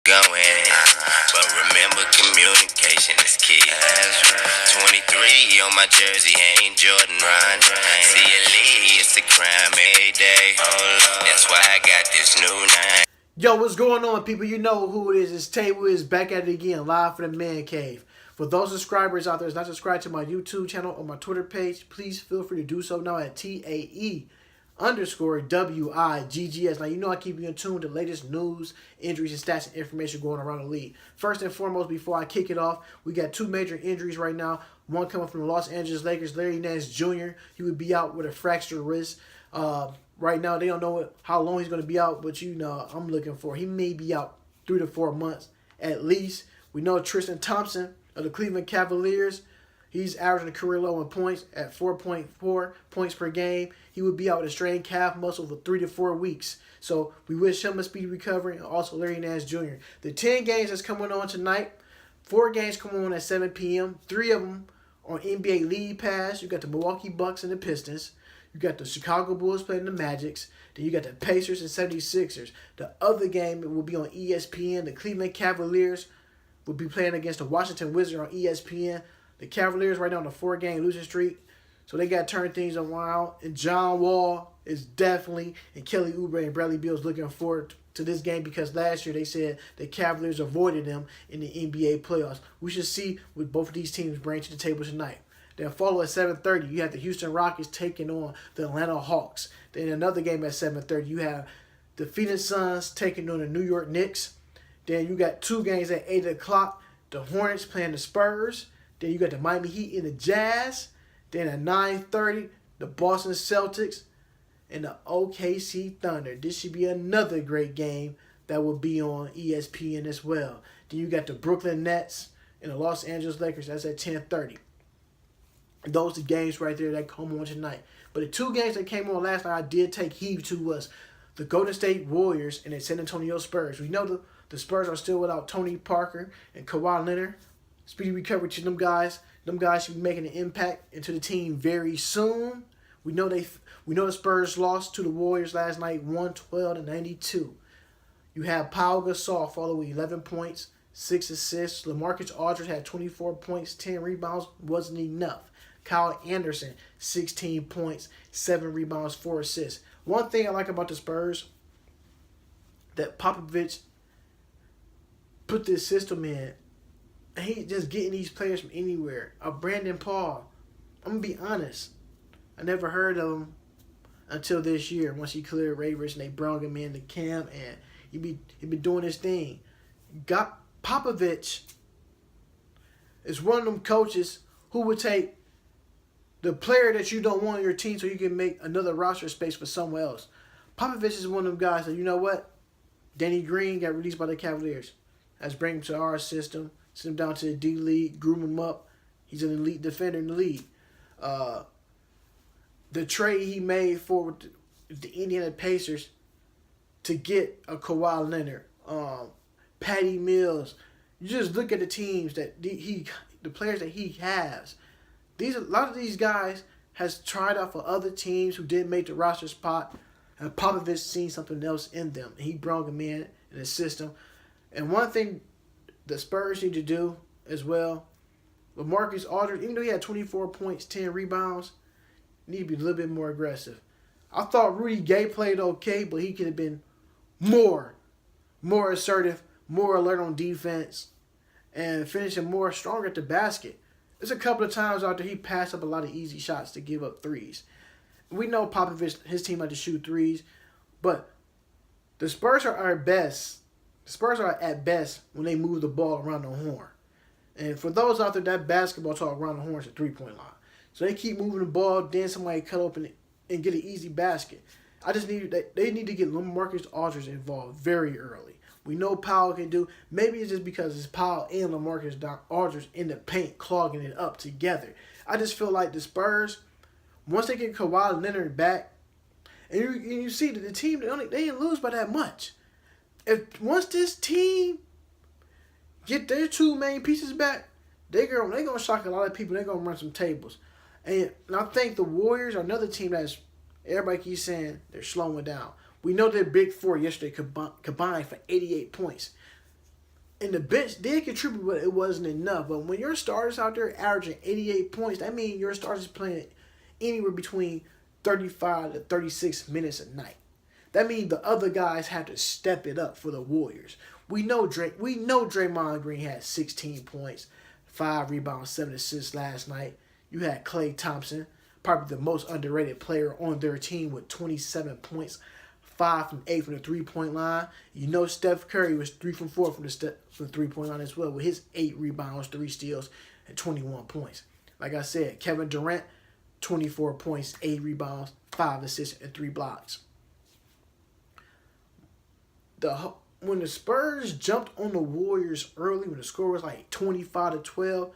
going. But remember, communication is key. 23 on my jersey, ain't Jordan Ryan. CLE, it's a crime every day. That's why I got this new nine. Yo, what's going on, people? You know who it is. It's Tay Wiz back at it again, live from the Man Cave. For those subscribers out there that's not subscribed to my YouTube channel or my Twitter page, please feel free to do so now at TAE_WIGGS. Now, you know I keep you in tune to the latest news, injuries, and stats and information going around the league. First and foremost, before I kick it off, we got two major injuries right now. One coming from the Los Angeles Lakers, Larry Nance Jr. He would be out with a fractured wrist. Right now, they don't know how long he's going to be out, but you know, I'm looking for. He may be out 3 to 4 months at least. We know Tristan Thompson of the Cleveland Cavaliers. He's averaging a career low in points at 4.4 points per game. He would be out with a strained calf muscle for 3 to 4 weeks. So we wish him a speedy recovery, and also Larry Nance Jr. The 10 games that's coming on tonight, 4 games come on at 7 p.m., 3 of them on NBA League Pass. You got the Milwaukee Bucks and the Pistons. You got the Chicago Bulls playing the Magics. Then you got the Pacers and 76ers. The other game will be on ESPN. The Cleveland Cavaliers will be playing against the Washington Wizards on ESPN. The Cavaliers right now on a 4-game losing streak. So they got to turn things around. And John Wall is definitely, and Kelly Oubre and Bradley Beal is looking forward to this game because last year they said the Cavaliers avoided them in the NBA playoffs. We should see what both of these teams bring to the table tonight. Then follow at 7:30, you have the Houston Rockets taking on the Atlanta Hawks. Then another game at 7:30, you have the Phoenix Suns taking on the New York Knicks. Then you got 2 games at 8 o'clock, the Hornets playing the Spurs. Then you got the Miami Heat and the Jazz. Then at 9:30, the Boston Celtics and the OKC Thunder. This should be another great game that will be on ESPN as well. Then you got the Brooklyn Nets and the Los Angeles Lakers. That's at 10:30. Those are the games right there that come on tonight. But the 2 games that came on last night I did take heed to was the Golden State Warriors and the San Antonio Spurs. We know the Spurs are still without Tony Parker and Kawhi Leonard. Speedy recovery to them guys. Them guys should be making an impact into the team very soon. We know the Spurs lost to the Warriors last night, 112-92. You have Pau Gasol following with 11 points, 6 assists. LaMarcus Aldridge had 24 points, 10 rebounds. Wasn't enough. Kyle Anderson, 16 points, 7 rebounds, 4 assists. One thing I like about the Spurs, that Popovich put this system in, and he just getting these players from anywhere. Brandon Paul, I'm going to be honest, I never heard of him until this year once he cleared waivers and they brought him in to camp, and he been doing his thing. Popovich is one of them coaches who would take the player that you don't want on your team so you can make another roster space for someone else. Popovich is one of them guys that, you know what? Danny Green got released by the Cavaliers. Let's bring him to our system, send him down to the D League, groom him up. He's an elite defender in the league. The trade he made for the Indiana Pacers to get a Kawhi Leonard, Patty Mills. You just look at the teams that the players that he has. A lot of these guys has tried out for other teams who didn't make the roster spot, and Popovich seen something else in them, and he brought them in his system. And one thing the Spurs need to do as well, LaMarcus Aldridge, even though he had 24 points, 10 rebounds, need to be a little bit more aggressive. I thought Rudy Gay played okay, but he could have been more assertive, more alert on defense, and finishing more stronger at the basket. There's a couple of times out there he passed up a lot of easy shots to give up threes. We know Popovich, his team like to shoot threes, but the Spurs are at best. The Spurs are at best when they move the ball around the horn. And for those out there, that basketball talk around the horn is a 3-point line. So they keep moving the ball, then somebody cut open and get an easy basket. They need to get LaMarcus Aldridge involved very early. We know Powell can do. Maybe it's just because it's Powell and LaMarcus Aldridge in the paint clogging it up together. I just feel like the Spurs, once they get Kawhi Leonard back, and you see that the team, they didn't lose by that much. Once this team get their 2 main pieces back, they're gonna shock a lot of people. They're gonna run some tables. And I think the Warriors are another team that's, everybody keeps saying they're slowing down. We know their big 4 yesterday combined for 88 points. And the bench did contribute, but it wasn't enough. But when your starters out there averaging 88 points, that means your starters playing anywhere between 35 to 36 minutes a night. That means the other guys have to step it up for the Warriors. We know Draymond Green had 16 points, 5 rebounds, 7 assists last night. You had Klay Thompson, probably the most underrated player on their team, with 27 points, 5 from 8 from the 3-point line. You know Steph Curry was 3 from 4 from the 3-point line as well, with his 8 rebounds, 3 steals, and 21 points. Like I said, Kevin Durant, 24 points, 8 rebounds, 5 assists, and 3 blocks. When the Spurs jumped on the Warriors early, when the score was like 25-12,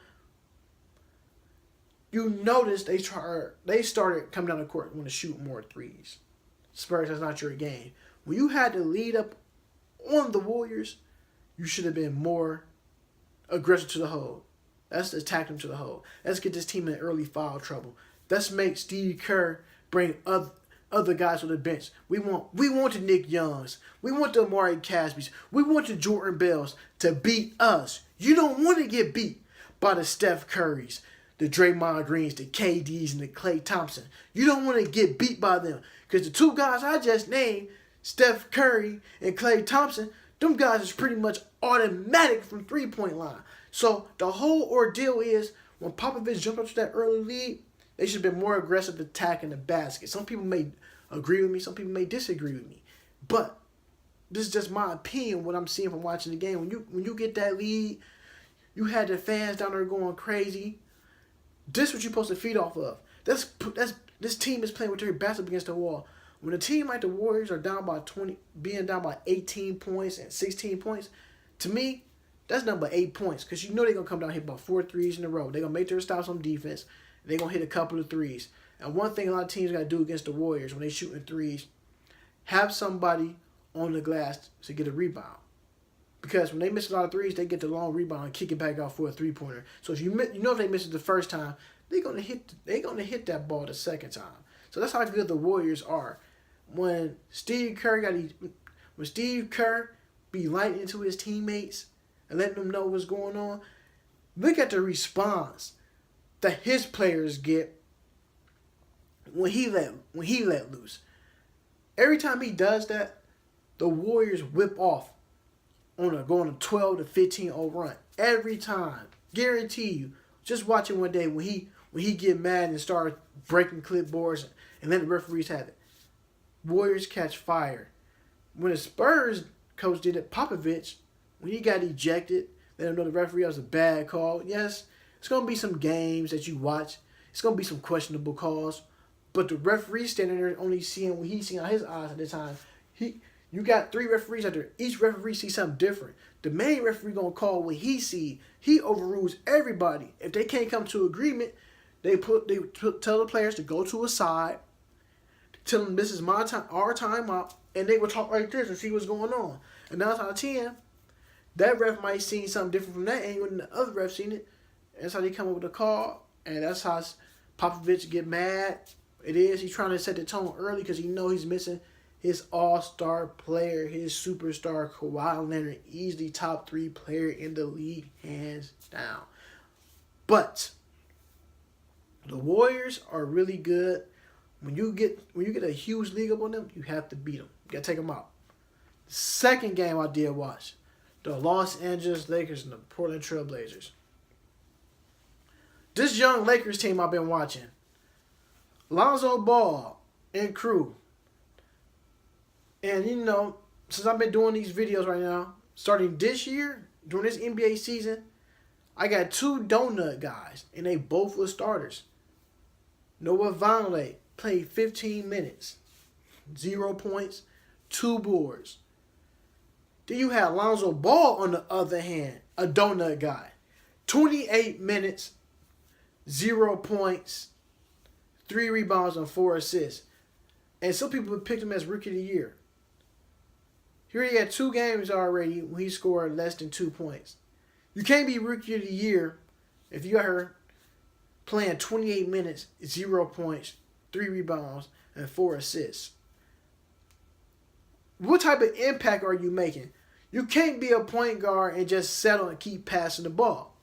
you noticed they started coming down the court and want to shoot more threes. Spurs, that's not your game. When you had to lead up on the Warriors, you should have been more aggressive to the hole. Let's attack them to the hole. Let's get this team in early foul trouble. Let's make Steve Kerr bring other guys on the bench. We want the Nick Youngs. We want the Amari Casbys. We want the Jordan Bells to beat us. You don't want to get beat by the Steph Currys, the Draymond Greens, the KDs, and the Klay Thompson. You don't want to get beat by them. Because the two guys I just named, Steph Curry and Klay Thompson, them guys is pretty much automatic from 3-point line. So the whole ordeal is, when Popovich jumped up to that early lead, they should have been more aggressive attacking the basket. Some people may agree with me, some people may disagree with me. But this is just my opinion, what I'm seeing from watching the game. When you get that lead, you had the fans down there going crazy. This is what you're supposed to feed off of. This team is playing with their backs up against the wall. When a team like the Warriors are down by 20, being down by 18 points and 16 points, to me, that's number 8 points. Because you know they're going to come down and hit about 4 threes in a row. They're going to make their stops on defense. They're going to hit a couple of threes. And one thing a lot of teams got to do against the Warriors when they shooting threes, have somebody on the glass to get a rebound. Because when they miss a lot of threes, they get the long rebound and kick it back out for a 3-pointer. So if if they miss it the first time, they're gonna hit that ball the second time. So that's how good the Warriors are. When Steve Kerr be lighting into his teammates and letting them know what's going on, look at the response that his players get when he let loose. Every time he does that, the Warriors whip off going a 12-15-0 run. Every time. Guarantee you. Just watch it one day when he get mad and start breaking clipboards and letting the referees have it. Warriors catch fire. When the Spurs coach did it, Popovich, when he got ejected, let him know the referee was a bad call. Yes, it's going to be some games that you watch. It's going to be some questionable calls. But the referee standing there only seeing what he's seeing out his eyes at the time. You got 3 referees out there. Each referee sees something different. The main referee going to call what he see. He overrules everybody. If they can't come to agreement, they tell the players to go to a side, tell them this is my time, our time out, and they will talk like this and see what's going on. And 9 out of 10, that ref might see something different from that angle, and the other ref seen it. And that's how they come up with a call, and that's how Popovich get mad. He's trying to set the tone early because he know he's missing his all-star player, his superstar, Kawhi Leonard, easily top 3 player in the league, hands down. But the Warriors are really good. When you get a huge league up on them, you have to beat them. You got to take them out. The second game I did watch, the Los Angeles Lakers and the Portland Trail Blazers. This young Lakers team I've been watching, Lonzo Ball and crew. And, since I've been doing these videos right now, starting this year, during this NBA season, I got 2 donut guys, and they both were starters. Noah Vonleh played 15 minutes, 0 points, 2 boards. Then you have Lonzo Ball on the other hand, a donut guy. 28 minutes, 0 points, 3 rebounds, and 4 assists. And some people have picked him as Rookie of the Year. Here he had 2 games already when he scored less than 2 points. You can't be Rookie of the Year if you got her playing 28 minutes, 0 points, 3 rebounds, and 4 assists. What type of impact are you making? You can't be a point guard and just settle and keep passing the ball.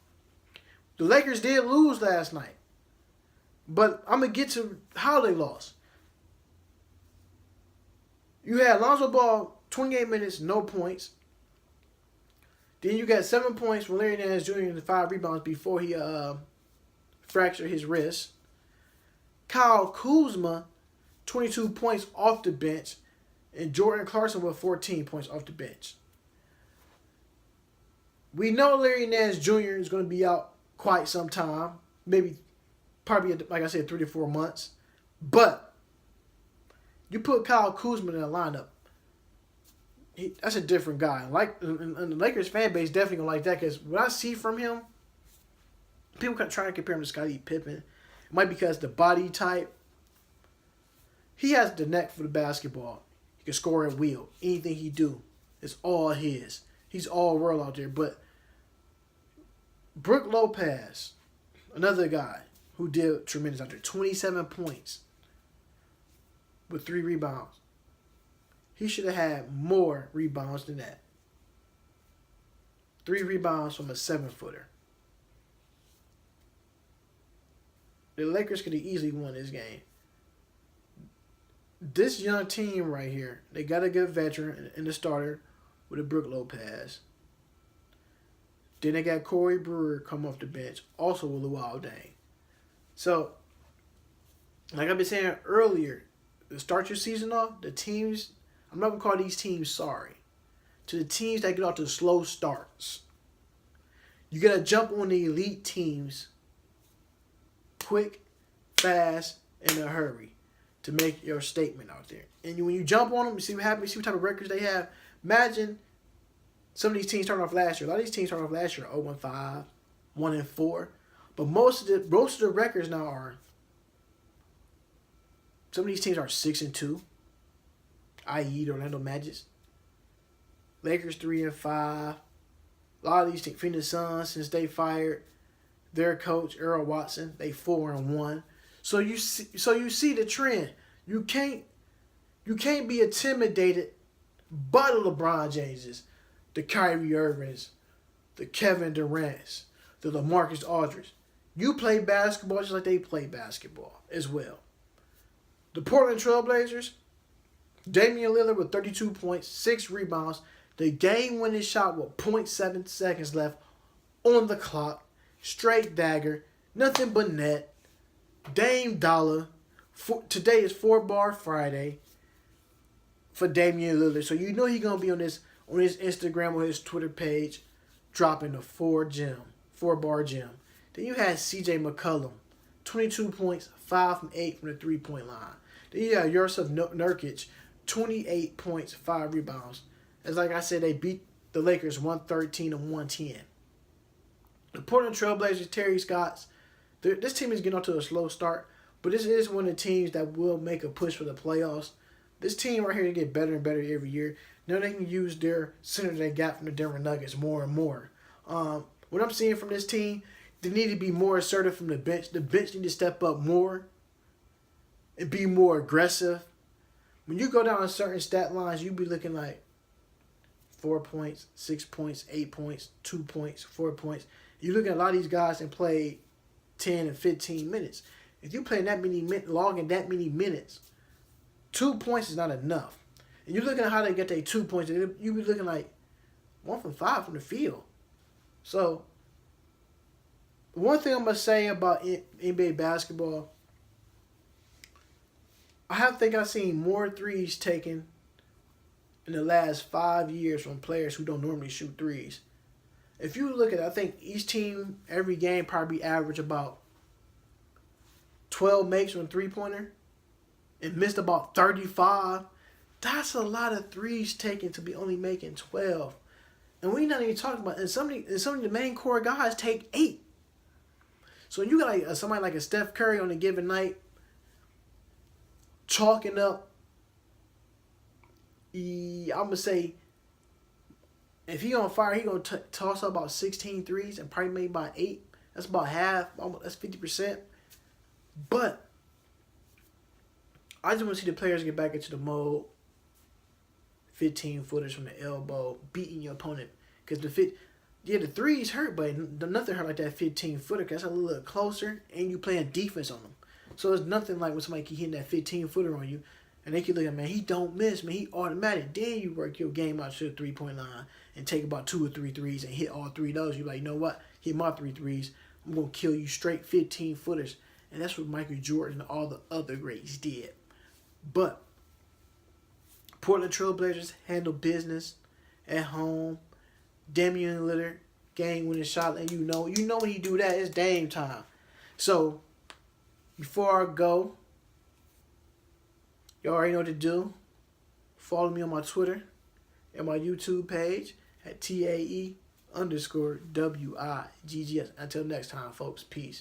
The Lakers did lose last night. But I'm going to get to how they lost. You had Lonzo Ball, 28 minutes, no points. Then you got 7 points from Larry Nance Jr. and 5 rebounds before he fractured his wrist. Kyle Kuzma, 22 points off the bench. And Jordan Clarkson with 14 points off the bench. We know Larry Nance Jr. is going to be out quite some time. Probably, like I said, 3 to 4 months. But you put Kyle Kuzma in the lineup. That's a different guy. And the Lakers fan base definitely going to like that because what I see from him, people trying to compare him to Scottie Pippen. It might be because the body type. He has the neck for the basketball. He can score at will. Anything he do, it's all his. He's all world out there. But Brook Lopez, another guy who did tremendous out there. 27 points with 3 rebounds. He should have had more rebounds than that. 3 rebounds from a 7-footer. The Lakers could have easily won this game. This young team right here, they got a good veteran in the starter with a Brook Lopez. Then they got Corey Brewer come off the bench, also with Luol Deng. So, like I've been saying earlier, to start your season off, the teams, I'm not going to call these teams sorry. To the teams that get off to slow starts, you got to jump on the elite teams quick, fast, in a hurry to make your statement out there. And when you jump on them, you see what happens, see what type of records they have. Imagine some of these teams started off last year. A lot of these teams started off last year 0-5, 1-4. But most of the records now are, some of these teams are 6-2, i.e. the Orlando Magic. Lakers 3-5. A lot of these teams, Phoenix Suns, since they fired their coach Earl Watson, they 4-1. So you see the trend. You can't be intimidated by the LeBron Jameses, the Kyrie Irvings, the Kevin Durant's, the LaMarcus Aldridge. You play basketball just like they play basketball as well. The Portland Trailblazers, Damian Lillard with 32 points, 6 rebounds. The game-winning shot with 0.7 seconds left on the clock. Straight dagger. Nothing but net. Dame Dollar. Today is 4-bar Friday for Damian Lillard. So you know he's going to be on his Instagram or his Twitter page dropping the 4-bar gem. Then you had CJ McCollum. 22 points, 5 from 8 from the 3-point line. Then you had Jusuf Nurkic. 28 points, 5 rebounds. As like I said, they beat the Lakers 113-110. The Portland Trailblazers, Terry Stotts, this team is getting off to a slow start, but this is one of the teams that will make a push for the playoffs. This team right here to get better and better every year. Now they can use their center they got from the Denver Nuggets more and more. What I'm seeing from this team, they need to be more assertive from the bench. The bench need to step up more and be more aggressive. When you go down on certain stat lines, you be looking like 4 points, 6 points, 8 points, 2 points, 4 points. You look at a lot of these guys and play 10 and 15 minutes. If you play that many logging that many minutes, 2 points is not enough. And you're looking at how they get their 2 points. You be looking like 1 from 5 from the field. So, one thing I'm going to say about NBA basketball, I think I've seen more threes taken in the last 5 years from players who don't normally shoot threes. If you look at it, I think each team, every game, probably average about 12 makes on three-pointer and missed about 35. That's a lot of threes taken to be only making 12. And we're not even talking about, and some of the main core guys take 8. So you got like somebody like a Steph Curry on a given night chalking up, I'm going to say, if he on fire, he going to toss up about 16 threes and probably make about 8. That's about half. That's 50%. But I just want to see the players get back into the mode. 15 footers from the elbow, beating your opponent. Because the threes hurt, but nothing hurt like that 15 footer. Cause that's a little closer, and you playing defense on them. So it's nothing like when somebody keep hitting that 15 footer on you, and they keep looking, man, he don't miss, man, he automatic. Then you work your game out to the 3-point line and take about 2 or 3 threes and hit all 3 of those. You're like, you know what? Hit my 3 threes. I'm gonna kill you straight 15 footers. And that's what Michael Jordan and all the other greats did. But Portland Trailblazers handle business at home. Damian Lillard, game-winning shot, and you know when he do that, it's Dame time. So, before I go, you already know what to do. Follow me on my Twitter and my YouTube page at TAE_WIGGS. Until next time, folks. Peace.